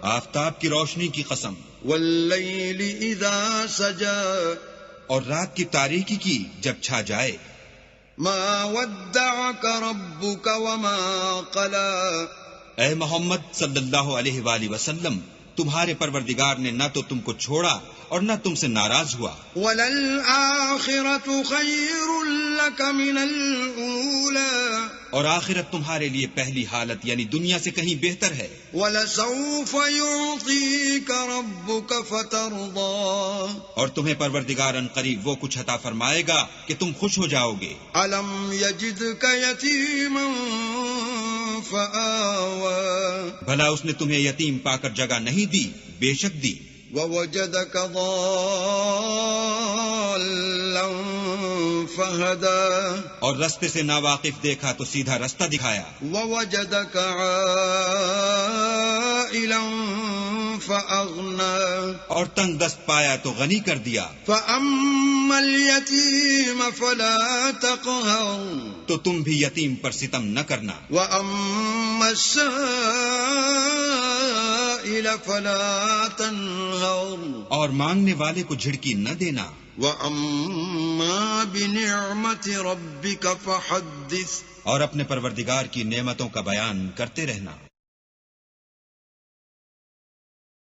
آفتاب کی روشنی کی قسم، واللیل اذا سجا، اور رات کی تاریکی کی جب چھا جائے. ما ودعك ربك وما قلى، اے محمد صلی اللہ علیہ وآلہ وسلم، تمہارے پروردگار نے نہ تو تم کو چھوڑا اور نہ تم سے ناراض ہوا. وَلَلْآخِرَةُ خَيْرٌ لَكَ مِنَ الْأُولَى، اور آخرت تمہارے لیے پہلی حالت یعنی دنیا سے کہیں بہتر ہے. وَلَسَوْفَ يُعْطِيكَ رَبُّكَ فَتَرْضَىٰ، اور تمہیں پروردگار ان قریب وہ کچھ عطا فرمائے گا کہ تم خوش ہو جاؤ گے. أَلَمْ يَجِدْكَ يَتِيمًا فَآوَىٰ، بھلا اس نے تمہیں یتیم پا کر جگہ نہیں دی؟ بے شک دی. وَوَجَدَكَ ضَالًّا فَهَدَىٰ، اور رستے سے ناواقف دیکھا تو سیدھا رستہ دکھایا. وَوَجَدَكَ عَائِلًا فَأَغْنَىٰ، اور تنگ دست پایا تو غنی کر دیا. فَأَمَّا الْيَتِيمَ فَلَا تَقْهَرْ، تو تم بھی یتیم پر ستم نہ کرنا. وَأَمَّا السَّائِلَ فَلَا تَنْهَرْ، اور مانگنے والے کو جھڑکی نہ دینا. وَأَمَّا بِنِعْمَةِ رَبِّكَ فَحَدِّثْ، اور اپنے پروردگار کی نعمتوں کا بیان کرتے رہنا.